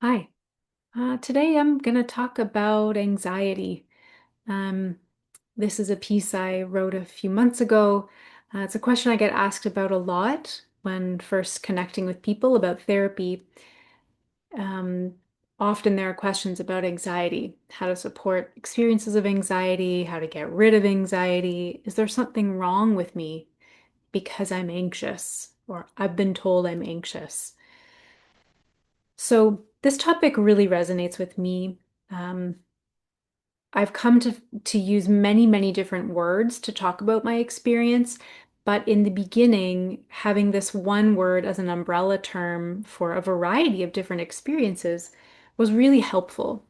Hi. Today I'm going to talk about anxiety. Um, this is a piece I wrote a few months ago. It's a question I get asked about a lot when first connecting with people about therapy. Um, Often there are questions about anxiety, how to support experiences of anxiety, how to get rid of anxiety. Is there something wrong with me because I'm anxious, or I've been told I'm anxious? So this topic really resonates with me. Um, I've come to use many, many different words to talk about my experience, but in the beginning, having this one word as an umbrella term for a variety of different experiences was really helpful.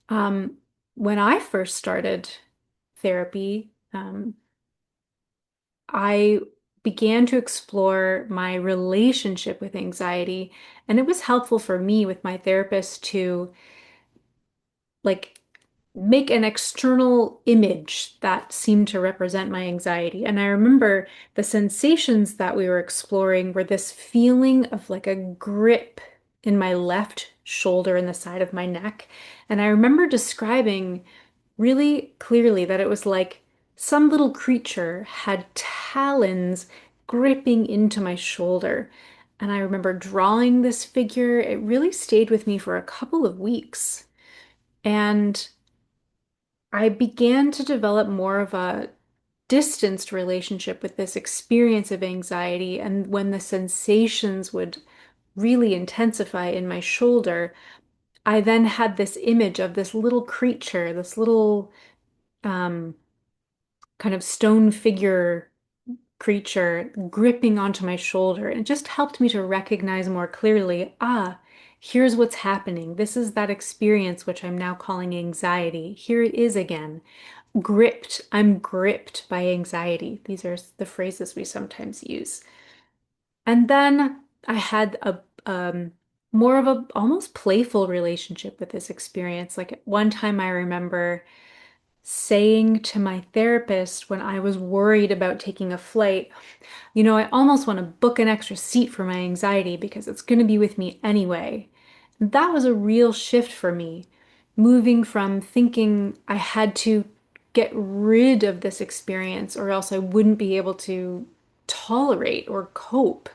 Um, when I first started therapy, I began to explore my relationship with anxiety, and it was helpful for me with my therapist to like make an external image that seemed to represent my anxiety. And I remember the sensations that we were exploring were this feeling of like a grip in my left shoulder and the side of my neck. And I remember describing really clearly that it was like some little creature had talons gripping into my shoulder. And I remember drawing this figure. It really stayed with me for a couple of weeks. And I began to develop more of a distanced relationship with this experience of anxiety. And when the sensations would really intensify in my shoulder, I then had this image of this little creature, this little um, kind of stone figure creature gripping onto my shoulder. And it just helped me to recognize more clearly, here's what's happening. This is that experience which I'm now calling anxiety. Here it is again. Gripped. I'm gripped by anxiety. These are the phrases we sometimes use. And then I had a more of a almost playful relationship with this experience. Like at one time I remember saying to my therapist when I was worried about taking a flight, I almost want to book an extra seat for my anxiety because it's going to be with me anyway. That was a real shift for me, moving from thinking I had to get rid of this experience or else I wouldn't be able to tolerate or cope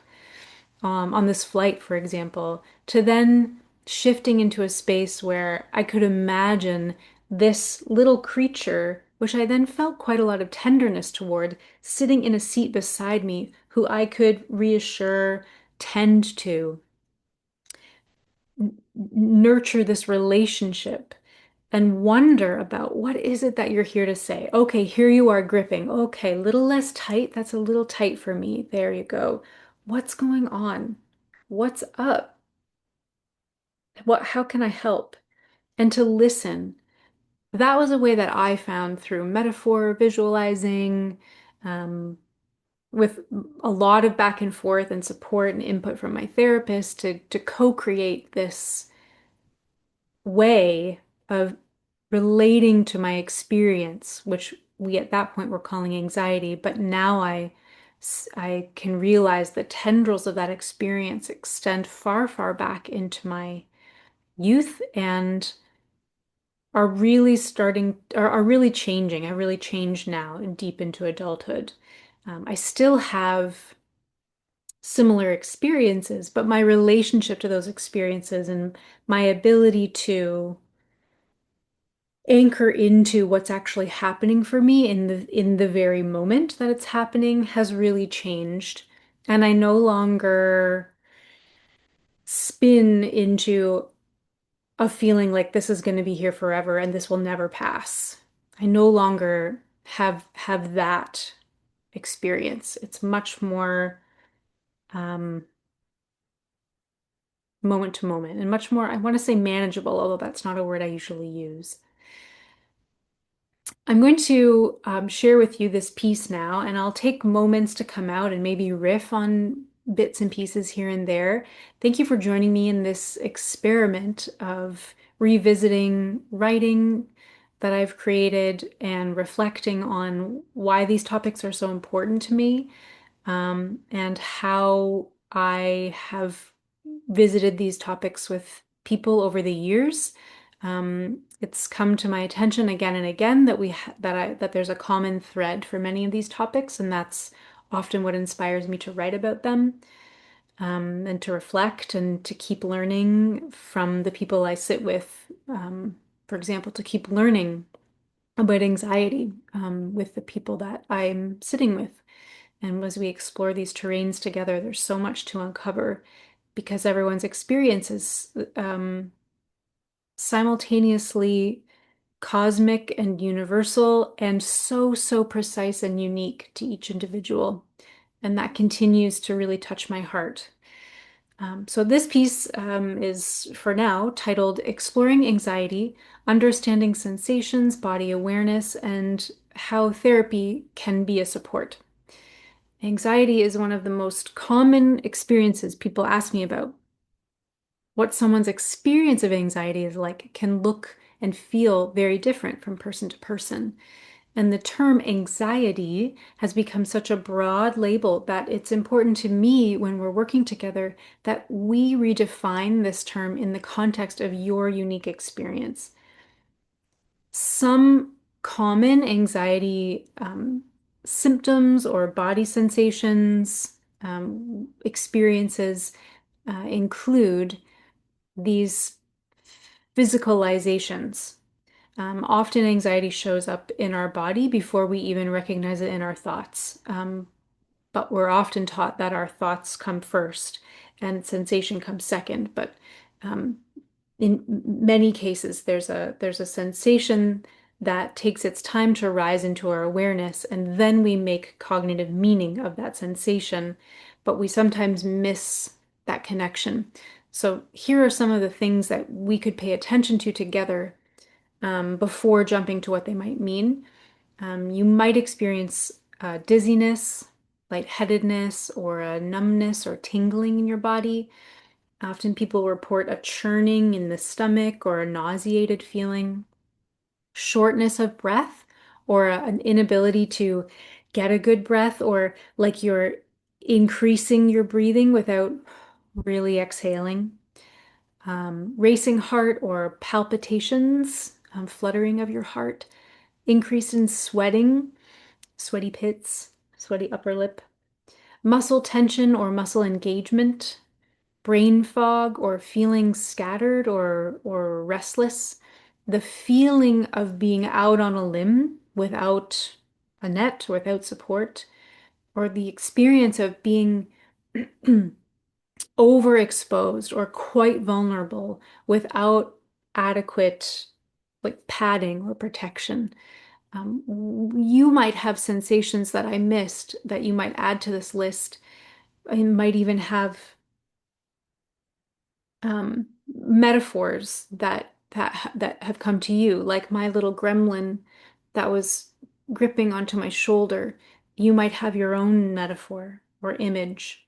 on this flight, for example, to then shifting into a space where I could imagine this little creature, which I then felt quite a lot of tenderness toward, sitting in a seat beside me, who I could reassure, tend to, nurture this relationship and wonder about what is it that you're here to say. Okay, here you are gripping. Okay, little less tight. That's a little tight for me. There you go. What's going on? What's up? How can I help? And to listen. That was a way that I found through metaphor, visualizing, um, with a lot of back and forth and support and input from my therapist to co-create this way of relating to my experience, which we at that point were calling anxiety, but now I can realize the tendrils of that experience extend far, far back into my youth and are really changing. I really changed now and deep into adulthood. I still have similar experiences, but my relationship to those experiences and my ability to anchor into what's actually happening for me in the very moment that it's happening has really changed. And I no longer spin into a feeling like this is going to be here forever and this will never pass. I no longer have that experience. It's much more um, moment to moment and much more, I want to say manageable, although that's not a word I usually use. I'm going to share with you this piece now, and I'll take moments to come out and maybe riff on bits and pieces here and there. Thank you for joining me in this experiment of revisiting writing that I've created and reflecting on why these topics are so important to me, and how I have visited these topics with people over the years. It's come to my attention again and again that that there's a common thread for many of these topics, and that's often what inspires me to write about them, and to reflect and to keep learning from the people I sit with. For example, to keep learning about anxiety, with the people that I'm sitting with. And as we explore these terrains together, there's so much to uncover because everyone's experience is simultaneously cosmic and universal and so, so precise and unique to each individual. And that continues to really touch my heart. So this piece is, for now, titled Exploring Anxiety, Understanding Sensations, Body Awareness, and How Therapy Can Be a Support. Anxiety is one of the most common experiences people ask me about. What someone's experience of anxiety is like can look and feel very different from person to person. And the term anxiety has become such a broad label that it's important to me when we're working together that we redefine this term in the context of your unique experience. Some common anxiety symptoms or body sensations, experiences include these physicalizations. Often anxiety shows up in our body before we even recognize it in our thoughts. But we're often taught that our thoughts come first and sensation comes second. But um, in many cases, there's a sensation that takes its time to rise into our awareness, and then we make cognitive meaning of that sensation, but we sometimes miss that connection. So here are some of the things that we could pay attention to together, before jumping to what they might mean. You might experience dizziness, lightheadedness, or a numbness or tingling in your body. Often people report a churning in the stomach or a nauseated feeling, shortness of breath, or an inability to get a good breath, or like you're increasing your breathing without really exhaling. Racing heart or palpitations, fluttering of your heart, increase in sweating, sweaty pits, sweaty upper lip, muscle tension or muscle engagement, brain fog or feeling scattered or restless, the feeling of being out on a limb without a net, without support, or the experience of being overexposed or quite vulnerable without adequate like padding or protection. You might have sensations that I missed that you might add to this list. I might even have metaphors that have come to you, like my little gremlin that was gripping onto my shoulder. You might have your own metaphor or image.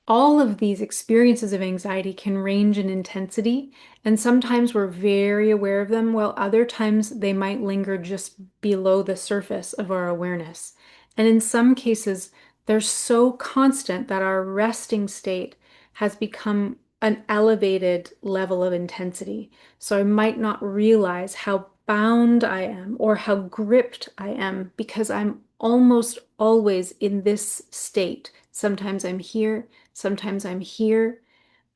All of these experiences of anxiety can range in intensity, and sometimes we're very aware of them, while other times they might linger just below the surface of our awareness. And in some cases, they're so constant that our resting state has become an elevated level of intensity. So I might not realize how bound I am or how gripped I am because I'm almost always in this state. Sometimes I'm here. Sometimes I'm here,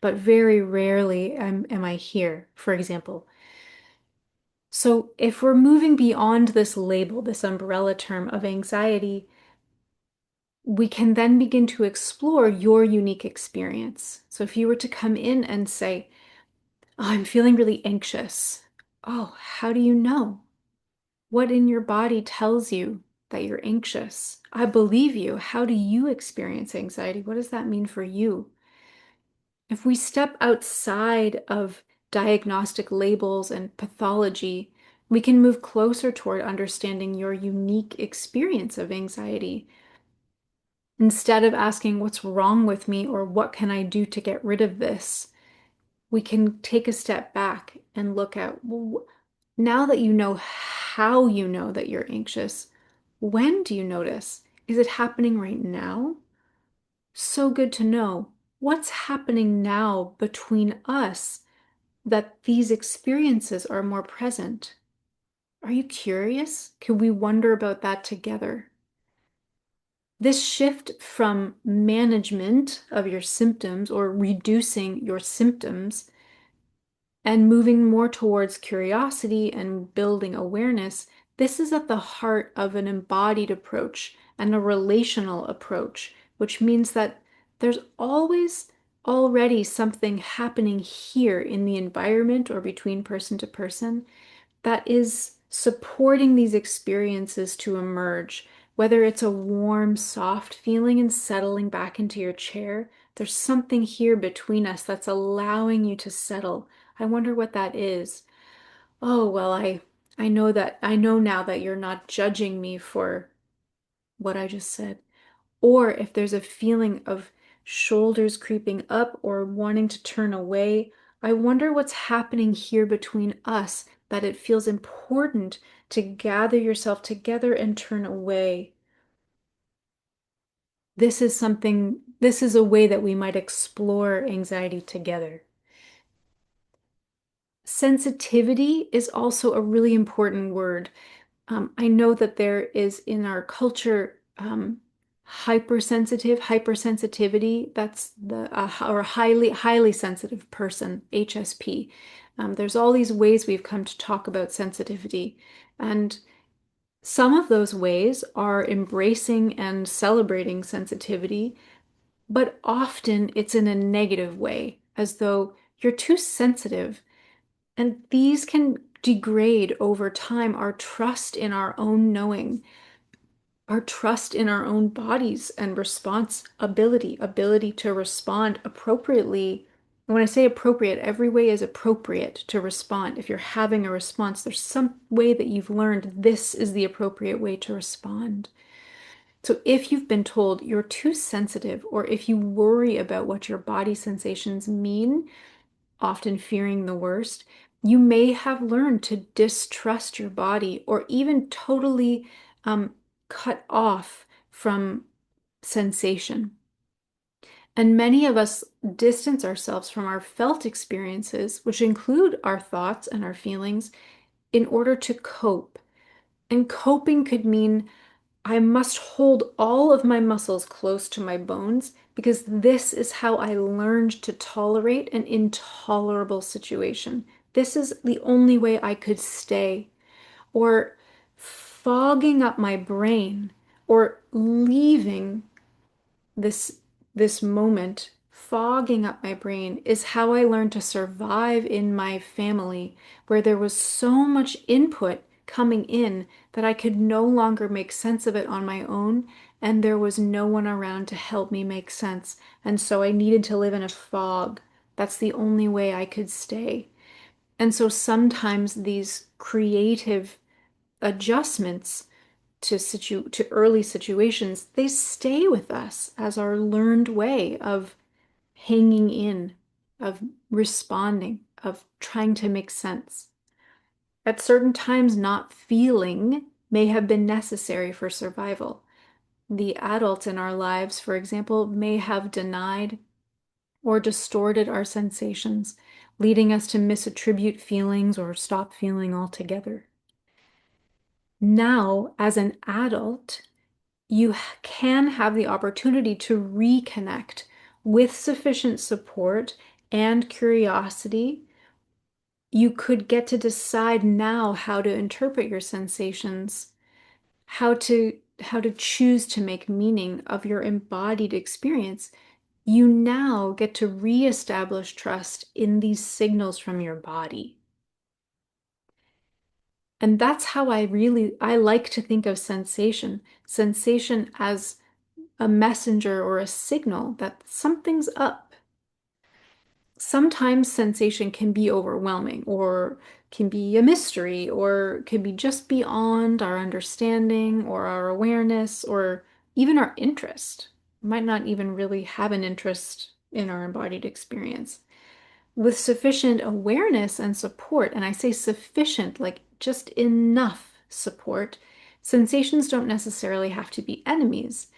but very rarely am I here, for example. So if we're moving beyond this label, this umbrella term of anxiety, we can then begin to explore your unique experience. So if you were to come in and say, "Oh, I'm feeling really anxious." Oh, how do you know? What in your body tells you that you're anxious? I believe you. How do you experience anxiety? What does that mean for you? If we step outside of diagnostic labels and pathology, we can move closer toward understanding your unique experience of anxiety. Instead of asking what's wrong with me or what can I do to get rid of this, we can take a step back and look at, well, now that you know how you know that you're anxious, when do you notice? Is it happening right now? So good to know. what's happening now between us that these experiences are more present? Are you curious? Can we wonder about that together? This shift from management of your symptoms or reducing your symptoms and moving more towards curiosity and building awareness, this is at the heart of an embodied approach and a relational approach, which means that there's always already something happening here in the environment or between person to person that is supporting these experiences to emerge. Whether it's a warm, soft feeling and settling back into your chair, there's something here between us that's allowing you to settle. I wonder what that is. Oh, well, I know now that you're not judging me for what I just said. Or if there's a feeling of shoulders creeping up or wanting to turn away, I wonder what's happening here between us that it feels important to gather yourself together and turn away. This is a way that we might explore anxiety together. Sensitivity is also a really important word. I know that there is in our culture hypersensitivity. That's the or highly sensitive person, HSP. There's all these ways we've come to talk about sensitivity, and some of those ways are embracing and celebrating sensitivity, but often it's in a negative way, as though you're too sensitive. And these can degrade over time our trust in our own knowing, our trust in our own bodies and ability to respond appropriately. And when I say appropriate, every way is appropriate to respond. If you're having a response, there's some way that you've learned this is the appropriate way to respond. So if you've been told you're too sensitive, or if you worry about what your body sensations mean, often fearing the worst, you may have learned to distrust your body or even totally um, cut off from sensation. And many of us distance ourselves from our felt experiences, which include our thoughts and our feelings, in order to cope. And coping could mean I must hold all of my muscles close to my bones because this is how I learned to tolerate an intolerable situation. This is the only way I could stay. Or fogging up my brain or leaving this this moment, fogging up my brain is how I learned to survive in my family where there was so much input coming in that I could no longer make sense of it on my own, and there was no one around to help me make sense. And so I needed to live in a fog. That's the only way I could stay. And so sometimes these creative adjustments to early situations, they stay with us as our learned way of hanging in, of responding, of trying to make sense. At certain times, not feeling may have been necessary for survival. The adults in our lives, for example, may have denied or distorted our sensations, leading us to misattribute feelings or stop feeling altogether. Now, as an adult, you can have the opportunity to reconnect with sufficient support and curiosity. You could get to decide now how to interpret your sensations, how to choose to make meaning of your embodied experience. You now get to reestablish trust in these signals from your body. And that's how I like to think of sensation as a messenger or a signal that something's up. Sometimes sensation can be overwhelming or can be a mystery or can be just beyond our understanding or our awareness or even our interest. We might not even really have an interest in our embodied experience. With sufficient awareness and support, and I say sufficient, like just enough support, sensations don't necessarily have to be enemies.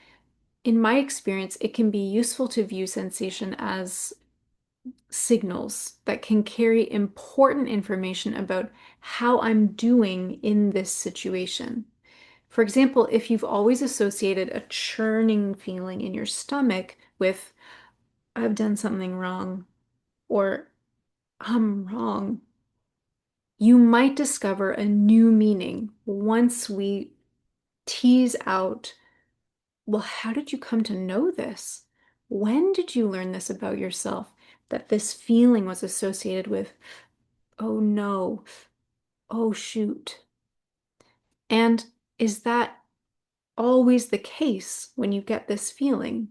in my experience, it can be useful to view sensation as signals that can carry important information about how I'm doing in this situation. For example, if you've always associated a churning feeling in your stomach with, I've done something wrong, or I'm wrong, you might discover a new meaning once we tease out, well, how did you come to know this? When did you learn this about yourself? That this feeling was associated with, oh no, oh shoot. And is that always the case when you get this feeling?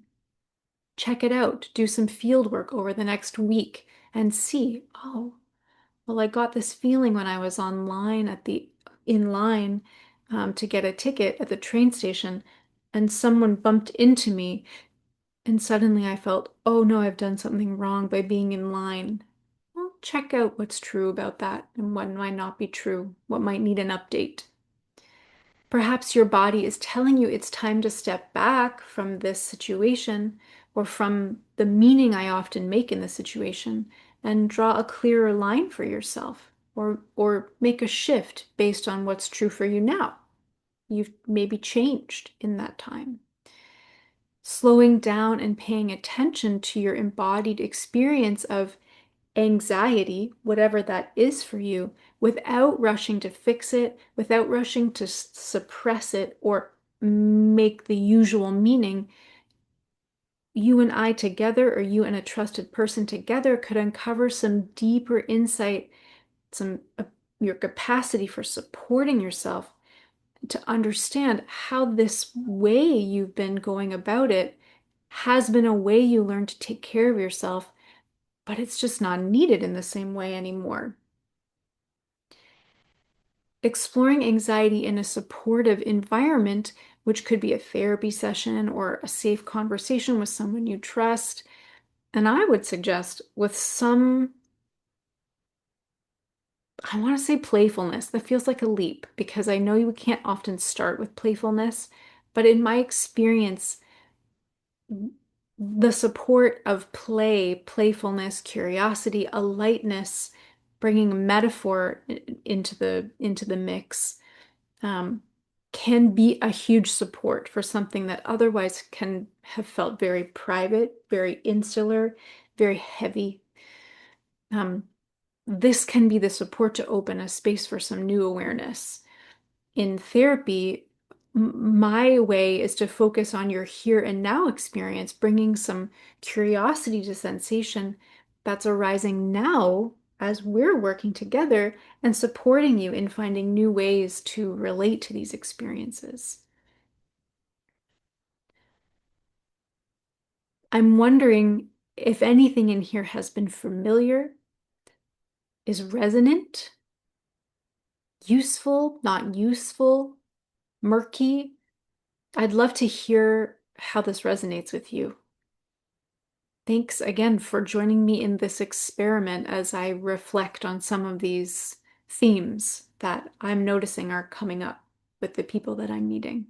Check it out. Do some field work over the next week and see, oh, well, I got this feeling when I was online in line to get a ticket at the train station, and someone bumped into me, and suddenly I felt, oh no, I've done something wrong by being in line. Well, check out what's true about that and what might not be true, what might need an update. Perhaps your body is telling you it's time to step back from this situation or from the meaning I often make in the situation and draw a clearer line for yourself or make a shift based on what's true for you now. You've maybe changed in that time. Slowing down and paying attention to your embodied experience of anxiety, whatever that is for you, without rushing to fix it, without rushing to suppress it or make the usual meaning, you and I together, or you and a trusted person together, could uncover some deeper insight, some your capacity for supporting yourself to understand how this way you've been going about it has been a way you learned to take care of yourself, but it's just not needed in the same way anymore. Exploring anxiety in a supportive environment, which could be a therapy session or a safe conversation with someone you trust, and I would suggest with some, I want to say playfulness. That feels like a leap because I know you can't often start with playfulness, but in my experience, the support of play, playfulness, curiosity, a lightness, bringing a metaphor into the mix, um, can be a huge support for something that otherwise can have felt very private, very insular, very heavy. Um, this can be the support to open a space for some new awareness. In therapy, my way is to focus on your here and now experience, bringing some curiosity to sensation that's arising now as we're working together and supporting you in finding new ways to relate to these experiences. I'm wondering if anything in here has been familiar, is resonant, useful, not useful, murky. I'd love to hear how this resonates with you. Thanks again for joining me in this experiment as I reflect on some of these themes that I'm noticing are coming up with the people that I'm meeting.